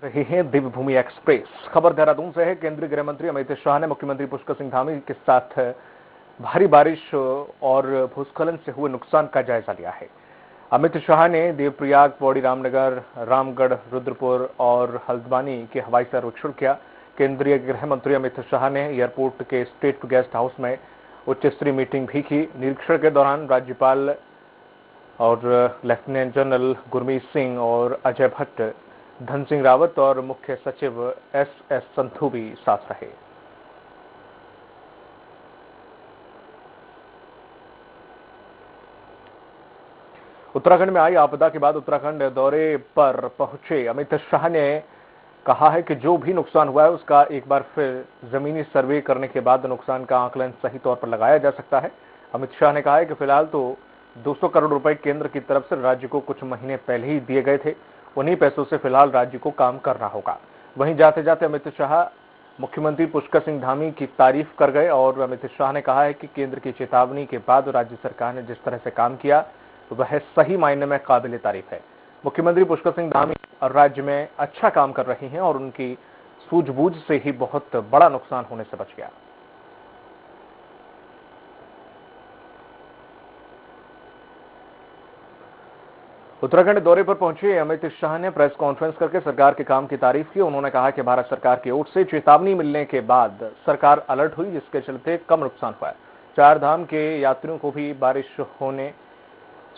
रही है दिव्यभूमि एक्सप्रेस। खबर देहरादून से है। केंद्रीय गृह मंत्री अमित शाह ने मुख्यमंत्री पुष्कर सिंह धामी के साथ भारी बारिश और भूस्खलन से हुए नुकसान का जायजा लिया है। अमित शाह ने देवप्रयाग, पौड़ी, रामनगर, रामगढ़, रुद्रपुर और हल्द्वानी के हवाई सर्वेक्षण किया। केंद्रीय गृह मंत्री अमित शाह ने एयरपोर्ट के स्टेट गेस्ट हाउस में उच्च स्तरीय मीटिंग भी की। निरीक्षण के दौरान राज्यपाल और लेफ्टिनेंट जनरल गुरमीत सिंह और अजय भट्ट, धन सिंह रावत और मुख्य सचिव एस संधू भी साथ रहे। उत्तराखंड में आई आपदा के बाद उत्तराखंड दौरे पर पहुंचे अमित शाह ने कहा है कि जो भी नुकसान हुआ है उसका एक बार फिर जमीनी सर्वे करने के बाद नुकसान का आकलन सही तौर पर लगाया जा सकता है। अमित शाह ने कहा है कि फिलहाल तो 200 करोड़ रुपए केंद्र की तरफ से राज्य को कुछ महीने पहले ही दिए गए थे। उन्हीं पैसों से फिलहाल राज्य को काम करना होगा। वहीं जाते जाते अमित शाह मुख्यमंत्री पुष्कर सिंह धामी की तारीफ कर गए और अमित शाह ने कहा है कि केंद्र की चेतावनी के बाद राज्य सरकार ने जिस तरह से काम किया वह सही मायने में काबिल तारीफ है। मुख्यमंत्री पुष्कर सिंह धामी राज्य में अच्छा काम कर रही हैं और उनकी सूझबूझ से ही बहुत बड़ा नुकसान होने से बच गया। उत्तराखंड दौरे पर पहुंचे अमित शाह ने प्रेस कॉन्फ्रेंस करके सरकार के काम की तारीफ की। उन्होंने कहा कि भारत सरकार की ओर से चेतावनी मिलने के बाद सरकार अलर्ट हुई, जिसके चलते कम नुकसान हुआ। चार धाम के यात्रियों को भी बारिश होने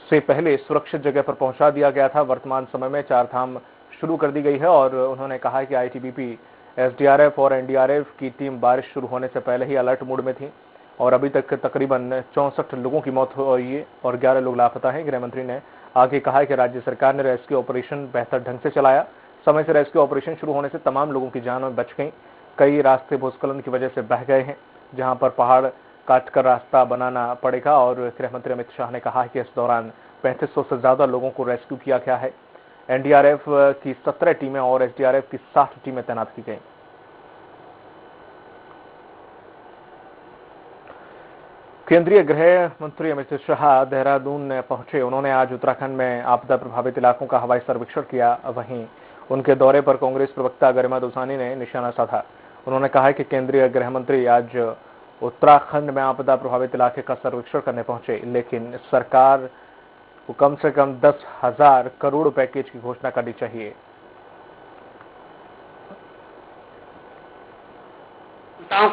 से पहले सुरक्षित जगह पर पहुंचा दिया गया था। वर्तमान समय में चार धाम शुरू कर दी गई है और उन्होंने कहा कि आईटीबीपी, एसडीआरएफ और एनडीआरएफ की टीम बारिश शुरू होने से पहले ही अलर्ट मोड में थी और अभी तक तकरीबन 64 लोगों की मौत हुई है और 11 लोग लापता हैं। गृह मंत्री ने आगे कहा कि राज्य सरकार ने रेस्क्यू ऑपरेशन बेहतर ढंग से चलाया। समय से रेस्क्यू ऑपरेशन शुरू होने से तमाम लोगों की जान बच गई। कई रास्ते भूस्खलन की वजह से बह गए हैं, जहां पर पहाड़ काटकर रास्ता बनाना पड़ेगा। और गृह मंत्री अमित शाह ने कहा कि इस दौरान 3500 से ज्यादा लोगों को रेस्क्यू किया गया है। एनडीआरएफ की 17 टीमें और एसडीआरएफ की 60 टीमें तैनात की गई। केंद्रीय गृह मंत्री अमित शाह देहरादून पहुंचे। उन्होंने आज उत्तराखंड में आपदा प्रभावित इलाकों का हवाई सर्वेक्षण किया। वहीं उनके दौरे पर कांग्रेस प्रवक्ता गरिमा दौसानी ने निशाना साधा। उन्होंने कहा कि केंद्रीय गृह मंत्री आज उत्तराखंड में आपदा प्रभावित इलाके का सर्वेक्षण करने पहुंचे, लेकिन सरकार को कम से कम 10,000 करोड़ पैकेज की घोषणा करनी चाहिए।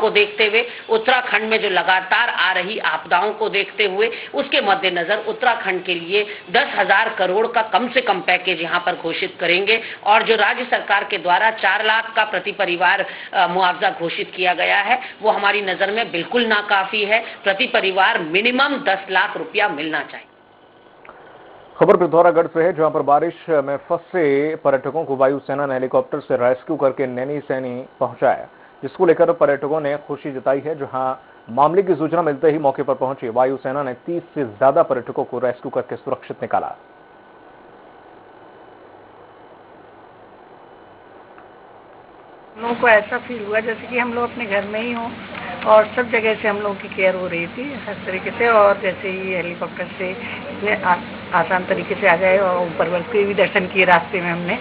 को देखते हुए उत्तराखंड में जो लगातार आ रही आपदाओं को देखते हुए उसके मद्देनजर उत्तराखंड के लिए 10,000 करोड़ का कम से कम पैकेज यहां पर घोषित करेंगे और जो राज्य सरकार के द्वारा 4 लाख का प्रति परिवार मुआवजा घोषित किया गया है वो हमारी नजर में बिल्कुल नाकाफी है। प्रति परिवार मिनिमम 10 लाख रुपया मिलना चाहिए। खबर पिथौरागढ़ से है, जहां पर बारिश में फंसे पर्यटकों को वायुसेना ने हेलीकॉप्टर से रेस्क्यू करके नैनीसैनी पहुंचाया, जिसको लेकर पर्यटकों ने खुशी जताई है। जहां मामले की सूचना मिलते ही मौके पर पहुंची वायुसेना ने 30 से ज्यादा पर्यटकों को रेस्क्यू करके सुरक्षित निकाला। हम लोगों को ऐसा फील हुआ जैसे कि हम लोग अपने घर में ही हों और सब जगह से हम लोगों की केयर हो रही थी हर तरीके से। और जैसे ही हेलीकॉप्टर से इतने आसान तरीके से आ गए और ऊपर वर्ग के भी दर्शन किए रास्ते में हमने,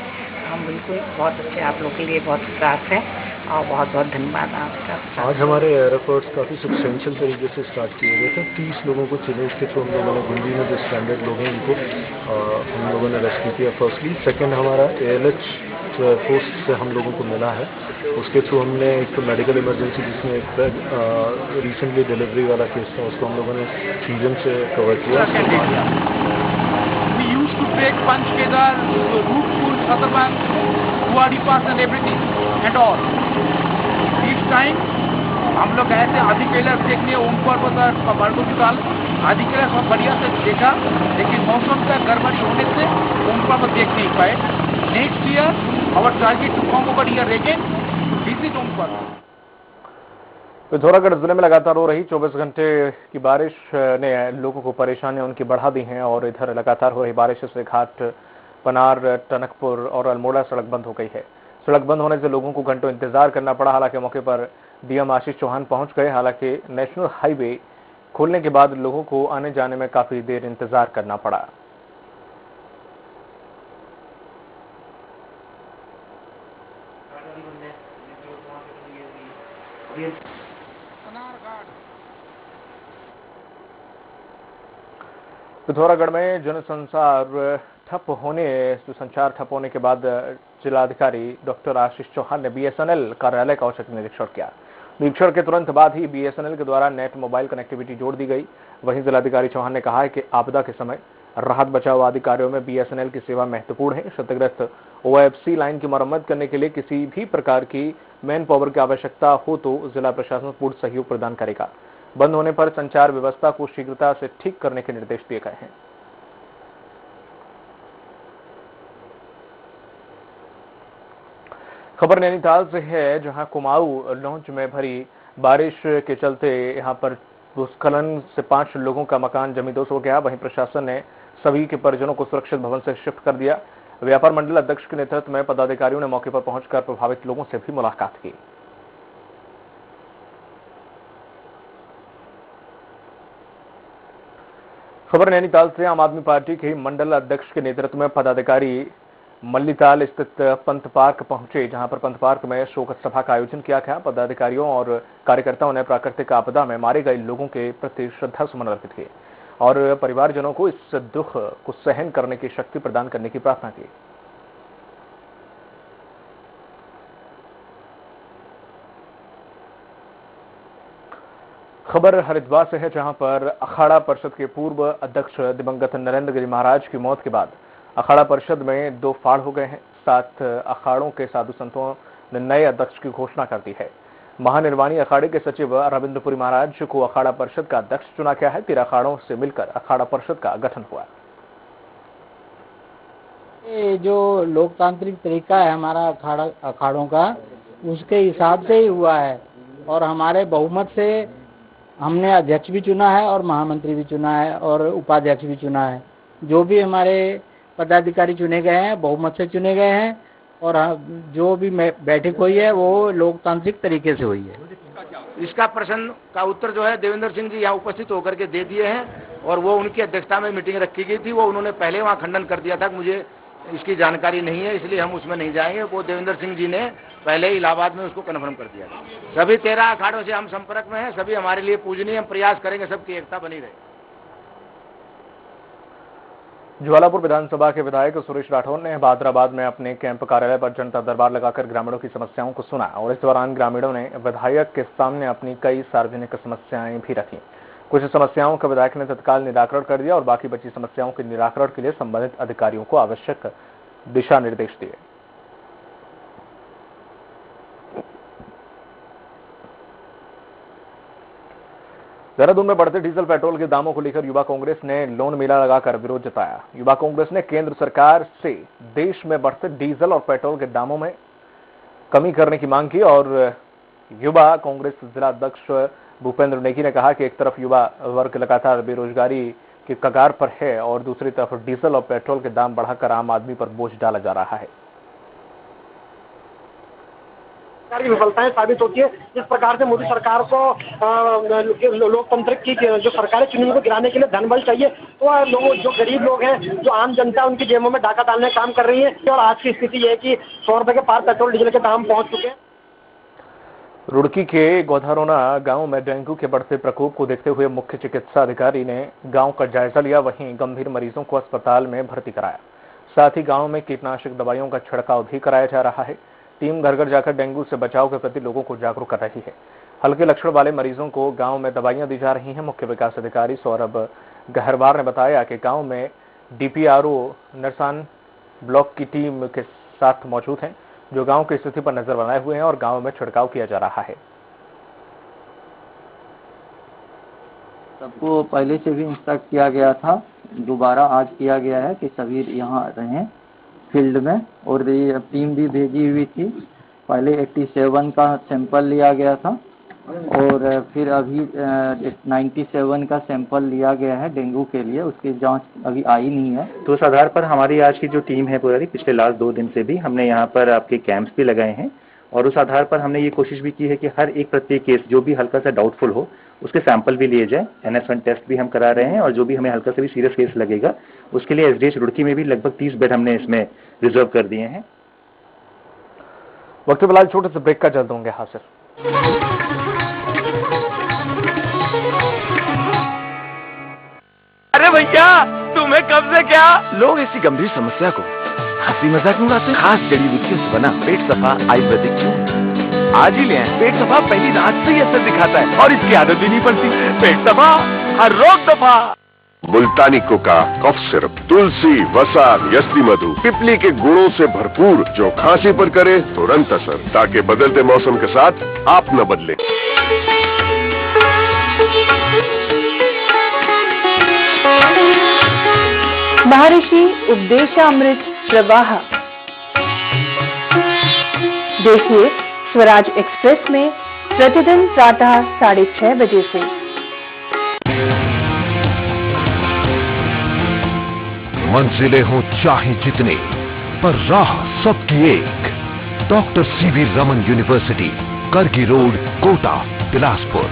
हम बिल्कुल बहुत अच्छे, आप लोगों के लिए बहुत खास है और बहुत बहुत धन्यवाद आपका। आज हमारे एयर एफर्ट्स काफ़ी सब्सटेंशियल तरीके से स्टार्ट किए गए थे। 30 लोगों को चिलेज के थ्रू हम लोगों ने गुंडी में जो स्टैंडर्ड लोग हैं उनको हम लोगों ने रेस्क्यू किया फर्स्टली। सेकेंड हमारा ALH जो एयरफोर्स से हम लोगों को मिला है, उसके थ्रू हमने एक मेडिकल इमरजेंसी जिसमें एक रिसेंटली डिलीवरी वाला केस था उसको हम लोगों ने सीजन से कवर किया। We used to take Panchkedar, Roopur, Satarban, Guwahati Pass and everything and all. This time हम लोग गए थे आदिकेलर देखने, ओम पर्वत और मार्गोविताल। आदिकेलर सब बढ़िया से देखा, लेकिन मौसम का गड़बड़ी होने से ओम पर्वत देख नहीं पाए। Next year our target to come over year again visit Om Parvat. Pithoragarh जिले में लगातार हो रही 24 घंटे की बारिश ने लोगों को परेशानियां उनकी बढ़ा दी हैं और इधर लगातार हो रही बारिश से घाट, पनार, टनकपुर और अल्मोड़ा सड़क बंद हो गई है। सड़क बंद होने से लोगों को घंटों इंतजार करना पड़ा। हालांकि मौके पर डीएम आशीष चौहान पहुंच गए। हालांकि नेशनल हाईवे खोलने के बाद लोगों को आने जाने में काफी देर इंतजार करना पड़ा। पिथौरागढ़ में संचार ठप होने के बाद जिलाधिकारी डॉक्टर आशीष चौहान ने बीएसएनएल कार्यालय का औचक निरीक्षण किया। निरीक्षण के तुरंत बाद ही बीएसएनएल के द्वारा नेट मोबाइल कनेक्टिविटी जोड़ दी गई। वहीं जिलाधिकारी चौहान ने कहा है कि आपदा के समय राहत बचाव आदि कार्यों में बीएसएनएल की सेवा महत्वपूर्ण है। क्षतिग्रस्त ओएफसी लाइन की मरम्मत करने के लिए किसी भी प्रकार की मैन पावर की आवश्यकता हो तो जिला प्रशासन पूर्ण सहयोग प्रदान करेगा। बंद होने पर संचार व्यवस्था को शीघ्रता से ठीक करने के निर्देश दिए गए हैं। खबर नैनीताल से है, जहां कुमाऊं लॉन्च में भरी बारिश के चलते यहां पर भूस्खलन से 5 लोगों का मकान जमींदोज हो गया। वहीं प्रशासन ने सभी के परिजनों को सुरक्षित भवन से शिफ्ट कर दिया। व्यापार मंडल अध्यक्ष के नेतृत्व में पदाधिकारियों ने मौके पर पहुंचकर प्रभावित लोगों से भी मुलाकात की। खबर नैनीताल से आम आदमी पार्टी के मंडल अध्यक्ष के नेतृत्व में पदाधिकारी मल्लीताल स्थित पंत पार्क पहुंचे, जहां पर पंत पार्क में शोक सभा का आयोजन किया गया। पदाधिकारियों और कार्यकर्ताओं ने प्राकृतिक आपदा में मारे गए लोगों के प्रति श्रद्धा सुमन अर्पित किए और परिवारजनों को इस दुख को सहन करने की शक्ति प्रदान करने की प्रार्थना की। खबर हरिद्वार से है, जहां पर अखाड़ा परिषद के पूर्व अध्यक्ष दिवंगत नरेंद्र गिरी महाराज की मौत के बाद अखाड़ा परिषद में 2 फाड़ हो गए हैं। 7 अखाड़ों के साधु संतों ने नए अध्यक्ष की घोषणा कर दी है। महानिर्वाणी अखाड़े के सचिव रविंद्रपुरी महाराज को अखाड़ा परिषद का अध्यक्ष चुना गया है। 13 अखाड़ों से मिलकर अखाड़ा परिषद का गठन हुआ। ये जो लोकतांत्रिक तरीका है हमारा अखाड़ों का, उसके हिसाब से ही हुआ है और हमारे बहुमत से हमने अध्यक्ष भी चुना है और महामंत्री भी चुना है और उपाध्यक्ष भी चुना है। जो भी हमारे पदाधिकारी चुने गए हैं बहुमत से चुने गए हैं और जो भी बैठक हुई है वो लोकतांत्रिक तरीके से हुई है। इसका प्रश्न का उत्तर जो है देवेंद्र सिंह जी यहाँ उपस्थित होकर के दे दिए हैं और वो उनकी अध्यक्षता में मीटिंग रखी गई थी। वो उन्होंने पहले वहाँ खंडन कर दिया था, मुझे इसकी जानकारी नहीं है इसलिए हम उसमें नहीं जाएंगे। वो देवेंद्र सिंह जी ने पहले इलाहाबाद में उसको कन्फर्म कर दिया। सभी 13 अखाड़ों से हम संपर्क में हैं, सभी हमारे लिए पूजनीय, हम प्रयास करेंगे सबकी एकता बनी रहे। ज्वालापुर विधानसभा के विधायक सुरेश राठौर ने हैदराबाद में अपने कैंप कार्यालय पर जनता दरबार लगाकर ग्रामीणों की समस्याओं को सुना और इस दौरान ग्रामीणों ने विधायक के सामने अपनी कई सार्वजनिक समस्याएं भी रखी। कुछ समस्याओं का विधायक ने तत्काल निराकरण कर दिया और बाकी बची समस्याओं के निराकरण के लिए संबंधित अधिकारियों को आवश्यक दिशा निर्देश दिए। देहरादून में बढ़ते डीजल पेट्रोल के दामों को लेकर युवा कांग्रेस ने लोन मेला लगाकर विरोध जताया। युवा कांग्रेस ने केंद्र सरकार से देश में बढ़ते डीजल और पेट्रोल के दामों में कमी करने की मांग की और युवा कांग्रेस जिला अध्यक्ष भूपेंद्र नेगी ने कहा कि एक तरफ युवा वर्ग लगातार बेरोजगारी की कगार पर है और दूसरी तरफ डीजल और पेट्रोल के दाम बढ़ाकर आम आदमी पर बोझ डाला जा रहा है। सरकार की विफलताएं साबित होती है। जिस प्रकार से मोदी सरकार को लोकतंत्र की जो सरकार चुनी हुई को गिराने के लिए धनबल चाहिए, तो लोग जो गरीब लोग हैं, जो आम जनता, उनकी जेबों में डाका डालने का काम कर रही है। और आज की स्थिति यह है कि 100 रुपए के पार पेट्रोल डीजल के दाम पहुंच चुके हैं। रुड़की के गोधारोना गांव में डेंगू के बढ़ते प्रकोप को देखते हुए मुख्य चिकित्सा अधिकारी ने गांव का जायजा लिया। वहीं गंभीर मरीजों को अस्पताल में भर्ती कराया। साथ ही गांव में कीटनाशक दवाइयों का छिड़काव भी कराया जा रहा है। टीम घर घर जाकर डेंगू से बचाव के प्रति लोगों को जागरूक कर रही है। हल्के लक्षण वाले मरीजों को गांव में दवाइयां दी जा रही हैं। मुख्य विकास अधिकारी सौरभ गहरवार ने बताया कि गांव में डीपीआरओ नरसान ब्लॉक की टीम के साथ मौजूद हैं, जो गांव की स्थिति पर नजर बनाए हुए हैं और गांव में छिड़काव किया जा रहा है। सबको पहले से भी इंस्ट्रक्ट किया गया था, दोबारा आज किया गया है कि सभी यहाँ रहें फील्ड में और ये टीम भी भेजी हुई थी। पहले 87 का सैंपल लिया गया था और फिर अभी 97 का सैंपल लिया गया है डेंगू के लिए, उसकी जांच अभी आई नहीं है। तो उस आधार पर हमारी आज की जो टीम है पूरी पिछले लास्ट 2 दिन से भी हमने यहाँ पर आपके कैंप्स भी लगाए हैं और उस आधार पर हमने ये कोशिश भी की है कि हर एक प्रत्येक केस जो भी हल्का सा डाउटफुल हो उसके सैंपल भी लिए जाए। NS1 टेस्ट भी हम करा रहे हैं और जो भी हमें हल्का से भी सीरियस केस लगेगा उसके लिए SDH रुड़की में भी लगभग 30 बेड हमने इसमें रिजर्व कर दिए हैं। वक्त फिलहाल छोटे से ब्रेक का, जल्द होंगे हासिल। अरे भैया, तुम्हें कब से क्या? लोग ऐसी गंभीर समस्या को हंसी मजाक में उड़ाते। खास जड़ी बूटियों से बना पेट सफा आयुर्वेदिक चूर्ण आज ही ले आए। पेट सफा पहली रात से ही असर दिखाता है और इसकी आदत भी नहीं पड़ती। पेट सफा, हर रोग दफा। मुल्तानी कोका कफ सिरप, तुलसी, वसा, यस्ती मधु, पिपली के गुणों से भरपूर, जो खांसी पर करे तुरंत असर, ताकि बदलते मौसम के साथ आप न बदले। महर्षि उपदेशामृत प्रवाह। देखिए स्वराज एक्सप्रेस में प्रतिदिन प्रातः 6:30 बजे से। मंजिलें हों चाहे जितने, पर राह सबकी एक। डॉक्टर सीवी रमन यूनिवर्सिटी, करगी रोड, कोटा, बिलासपुर।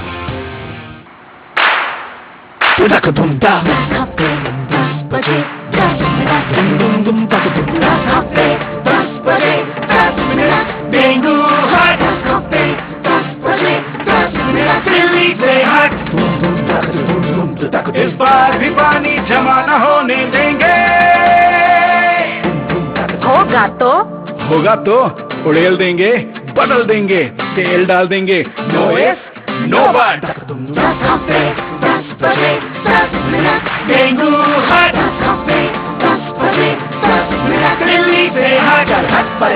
डेंगू हट, दिल्ली से हट, इस बार भी पानी जमा न होने देंगे। होगा तो उड़ेल देंगे, बदल देंगे, तेल डाल देंगे। No if, no but. Dengue हट, दिल्ली से हट, हट पर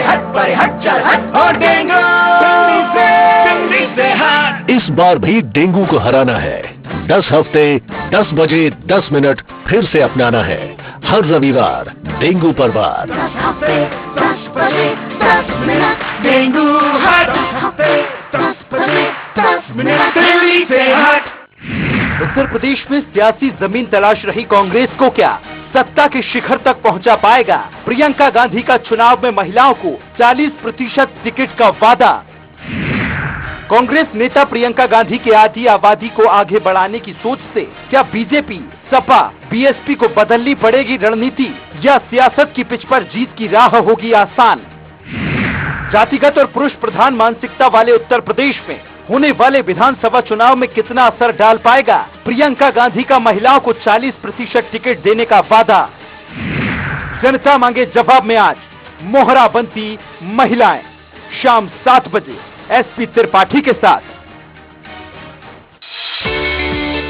हट चल हट, और डेंगू दिल्ली से हट। इस बार भी डेंगू को हराना है। 10 हफ्ते 10 बजे 10 मिनट फिर से अपनाना है। हर रविवार डेंगू पर वार। 10 हफ्ते 10 बजे 10 मिनट, डेंगू हट, 10 हफ्ते 10 बजे 10 मिनट, दिल्ली से हट। उत्तर प्रदेश में सियासी जमीन तलाश रही कांग्रेस को क्या सत्ता के शिखर तक पहुंचा पाएगा? प्रियंका गांधी का चुनाव में महिलाओं को 40% टिकट का वादा। कांग्रेस नेता प्रियंका गांधी के आधी आबादी को आगे बढ़ाने की सोच से क्या बीजेपी, सपा, बीएसपी को बदलनी पड़ेगी रणनीति, या सियासत की पिच पर जीत की राह होगी आसान? जातिगत और पुरुष प्रधान मानसिकता वाले उत्तर प्रदेश में होने वाले विधानसभा चुनाव में कितना असर डाल पाएगा प्रियंका गांधी का महिलाओं को 40% टिकट देने का वादा? जनता मांगे जवाब में आज मोहरा बनती महिलाएं, शाम 7 बजे एसपी त्रिपाठी के साथ।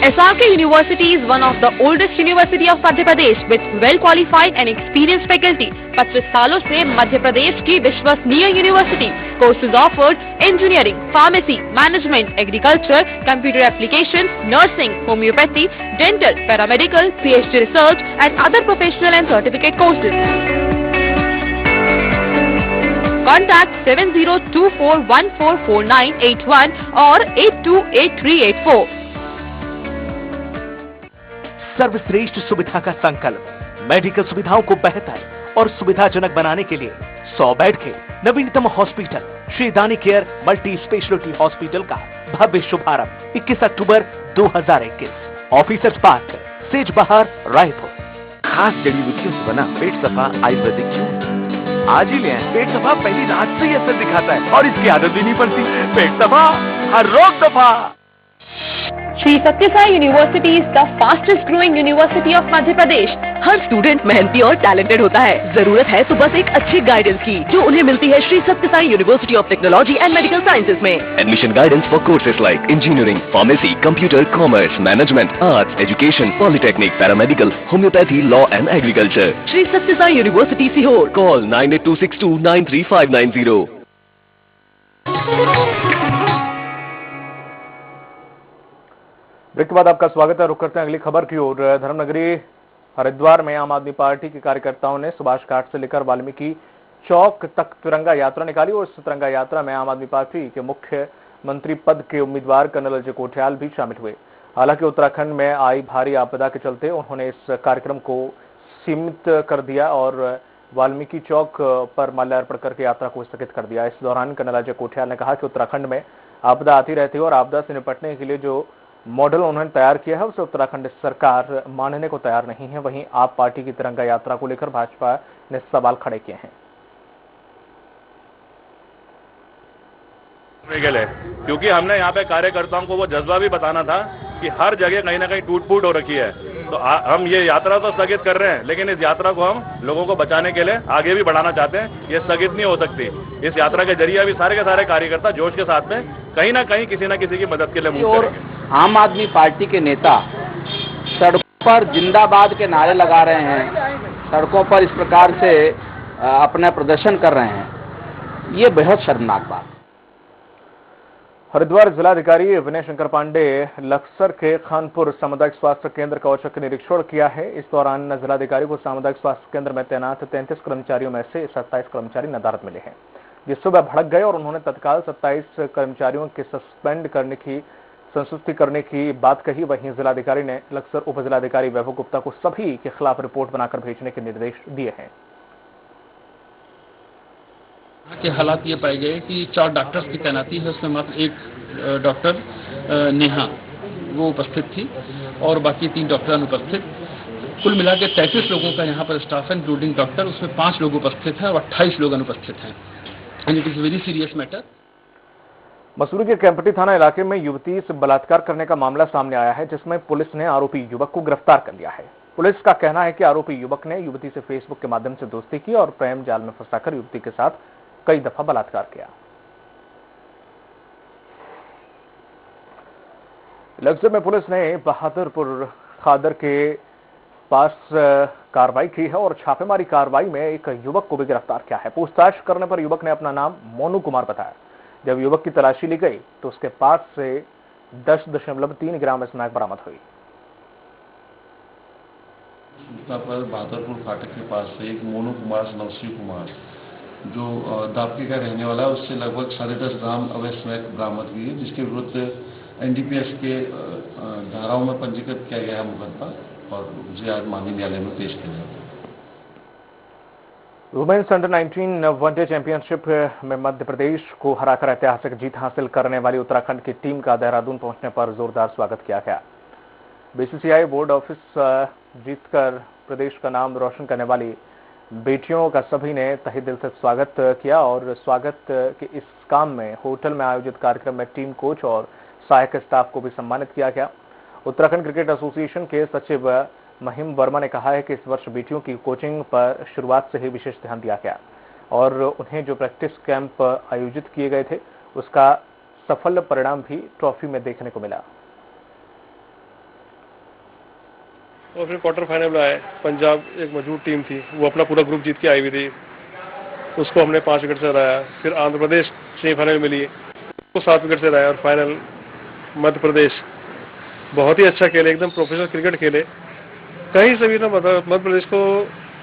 SRK University is one of the oldest university of Madhya Pradesh with well qualified and experienced faculty. 25 सालों से मध्य प्रदेश की विश्वसनीय university. Courses offered engineering, pharmacy, management, agriculture, computer application, nursing, homeopathy, dental, paramedical, PhD research and other professional and certificate courses. Contact 7024144981 और 828384। सर्वश्रेष्ठ सुविधा का संकल्प, medical सुविधाओं को बेहतर और सुविधाजनक बनाने के लिए 100 बेड के नवीनतम हॉस्पिटल श्री दानी केयर मल्टी स्पेशलिटी हॉस्पिटल का भव्य शुभारंभ 21 अक्टूबर 2021। ऑफिसर्स पार्क, सेज बहार, रायपुर। खास जड़ी बूटियों से बना पेट सफा आयुर्वेदिक चूर्ण आज ही ले आए। पेट सफा पहली रात से ही असर दिखाता है और इसकी आदत भी नहीं पड़ती। पेट सफा, हर रोग दफा। Shri Satya Sai university is the fastest growing university of Madhya Pradesh. Her student मेहनती और टैलेंटेड होता है। जरूरत है तो बस एक अच्छी गाइडेंस की, जो उन्हें मिलती है Shri Satya Sai University of Technology and Medical Sciences में। Admission guidance for courses like engineering, pharmacy, computer, commerce, management, arts, education, polytechnic, paramedical, homeopathy, law and agriculture. Shri Satya Sai University Sehore. Call 9826293590। Break के बाद आपका स्वागत है। रुक करते हैं अगली खबर की ओर। धर्मनगरी हरिद्वार में आम आदमी पार्टी के कार्यकर्ताओं ने सुभाष घाट से लेकर वाल्मीकि चौक तक तिरंगा यात्रा निकाली और इस तिरंगा यात्रा में आम आदमी पार्टी के मुख्यमंत्री पद के उम्मीदवार कर्नल अजय कोठियाल भी शामिल हुए। हालांकि उत्तराखंड में आई भारी आपदा के चलते उन्होंने इस कार्यक्रम को सीमित कर दिया और वाल्मीकि चौक पर माल्यार्पण करके यात्रा को स्थगित कर दिया। इस दौरान कर्नल अजय कोठियाल ने कहा कि उत्तराखंड में आपदा आती रहती है और आपदा से निपटने के लिए जो मॉडल उन्होंने तैयार किया है उसे उत्तराखंड सरकार मानने को तैयार नहीं है। वहीं आप पार्टी की तिरंगा यात्रा को लेकर भाजपा ने सवाल खड़े किए हैं। है, क्योंकि हमने यहाँ पे कार्यकर्ताओं को वो जज्बा भी बताना था कि हर जगह कहीं ना कहीं टूट फूट हो रखी है। तो हम ये यात्रा तो स्थगित कर रहे हैं, लेकिन इस यात्रा को हम लोगों को बचाने के लिए आगे भी बढ़ाना चाहते हैं। ये स्थगित नहीं हो सकती। इस यात्रा के जरिए अभी सारे के सारे कार्यकर्ता जोश के साथ में कहीं ना कहीं किसी न किसी की मदद के लिए मूव करेंगे। आम आदमी पार्टी के नेता सड़कों पर जिंदाबाद के नारे लगा रहे हैं, सड़कों पर इस प्रकार से अपना प्रदर्शन कर रहे हैं, ये बेहद शर्मनाक बात। हरिद्वार जिलाधिकारी विनय शंकर पांडे लक्सर के खानपुर सामुदायिक स्वास्थ्य केंद्र का औचक निरीक्षण किया है। इस दौरान जिलाधिकारी को सामुदायिक स्वास्थ्य केंद्र में तैनात 33 कर्मचारियों में से 27 कर्मचारी नदारद मिले हैं, जिससे वह भड़क गए और उन्होंने तत्काल 27 कर्मचारियों के सस्पेंड करने की संस्तुति करने की बात कही। वहीं जिलाधिकारी ने लक्सर उप जिलाधिकारी वैभव गुप्ता को सभी के खिलाफ रिपोर्ट बनाकर भेजने के निर्देश दिए हैं। के हालात ये पाए गए कि 4 डॉक्टर्स की तैनाती है, उसमें मात्र एक डॉक्टर नेहा वो उपस्थित थी और बाकी 3 डॉक्टर अनुपस्थित। कुल मिला के 33 लोगों का यहाँ पर स्टाफ है इंक्लूडिंग डॉक्टर, उसमें 5 लोग उपस्थित हैं और 28 लोग अनुपस्थित हैं। And it is very serious matter. Mussoorie के कैंपटी थाना इलाके में युवती से बलात्कार करने का मामला सामने आया है, जिसमें पुलिस ने आरोपी युवक को गिरफ्तार कर लिया है। पुलिस का कहना है कि आरोपी युवक ने युवती से फेसबुक के माध्यम से दोस्ती की और प्रेम जाल में फंसाकर युवती के साथ कई दफा बलात्कार किया। लक्सर में पुलिस ने बहादुरपुर खादर के पास कार्रवाई की है और छापेमारी कार्रवाई में एक युवक को भी गिरफ्तार किया है। पूछताछ करने पर युवक ने अपना नाम मोनू कुमार बताया। जब युवक की तलाशी ली गई तो उसके पास से 10.3 ग्राम स्मैक बरामद हुई। सूचना पर बहादुरपुर फाटक के पास से एक मोनू कुमार सनौसी कुमार जो दापके का रहने वाला है, उससे लगभग 10.5 ग्राम अवैध स्मैक बरामद हुई है, जिसके विरुद्ध एनडीपीएस के धाराओं में पंजीकृत किया गया है मुकदमा और उसे आज माननीय न्यायालय में पेश किया जाएगा। वुमेन्स अंडर 19 वनडे चैंपियनशिप में मध्य प्रदेश को हराकर ऐतिहासिक जीत हासिल करने वाली उत्तराखंड की टीम का देहरादून पहुंचने पर जोरदार स्वागत किया गया। बीसीसीआई बोर्ड ऑफिस जीतकर प्रदेश का नाम रोशन करने वाली बेटियों का सभी ने तहे दिल से स्वागत किया और स्वागत के इस काम में होटल में आयोजित कार्यक्रम में टीम कोच और सहायक स्टाफ को भी सम्मानित किया गया। उत्तराखंड क्रिकेट एसोसिएशन के सचिव महिम वर्मा ने कहा है कि इस वर्ष बेटियों की कोचिंग पर शुरुआत से ही विशेष ध्यान दिया गया और उन्हें जो प्रैक्टिस कैंप आयोजित किए गए थे उसका सफल परिणाम भी ट्रॉफी में देखने को मिला। और फिर क्वार्टर फाइनल में आए, पंजाब एक मजबूत टीम थी, वो अपना पूरा ग्रुप जीत के आई हुई थी, उसको हमने 5 विकेट से हराया। फिर आंध्र प्रदेश सेमीफाइनल में मिली, उसको 7 विकेट से हराया और फाइनल मध्य प्रदेश बहुत ही अच्छा खेले, एकदम प्रोफेशनल क्रिकेट खेले। कहीं से भी ना मध्य प्रदेश को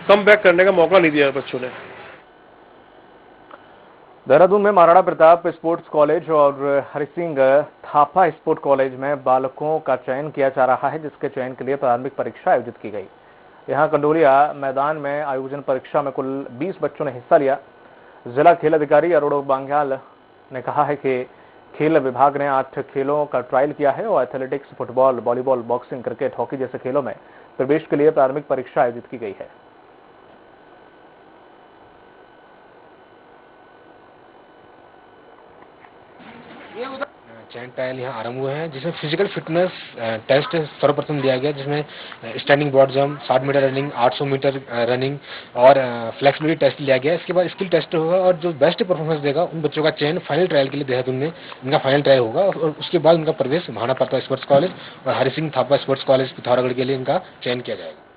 कम बैक करने का मौका नहीं दिया बच्चों ने। देहरादून में महाराणा प्रताप स्पोर्ट्स कॉलेज और हरि सिंह थापा स्पोर्ट्स कॉलेज में बालकों का चयन किया जा रहा है, जिसके चयन के लिए प्रारंभिक परीक्षा आयोजित की गई। यहां कंडोलिया मैदान में आयोजन परीक्षा में कुल 20 बच्चों ने हिस्सा लिया। जिला खेल अधिकारी अरुण बांग्याल ने कहा है कि खेल विभाग ने 8 खेलों का ट्रायल किया है और athletics, football, volleyball, boxing, cricket, hockey जैसे खेलों में प्रवेश के लिए प्रारंभिक परीक्षा आयोजित की गई है। चयन ट्रायल यहाँ आरंभ हुए हैं, जिसमें फिजिकल फिटनेस टेस्ट सर्वप्रथम दिया गया, जिसमें standing broad jump, 60 meter running, 800 meter running और फ्लेक्सिबिलिटी टेस्ट लिया गया। इसके बाद स्किल टेस्ट होगा और जो बेस्ट परफॉर्मेंस देगा उन बच्चों का चयन फाइनल ट्रायल के लिए देहरादून में इनका फाइनल ट्रायल होगा और उसके बाद उनका प्रवेश महाराणा प्रताप स्पोर्ट्स कॉलेज और हरि सिंह थापा स्पोर्ट्स कॉलेज पिथौरागढ़ के लिए इनका चयन किया जाएगा।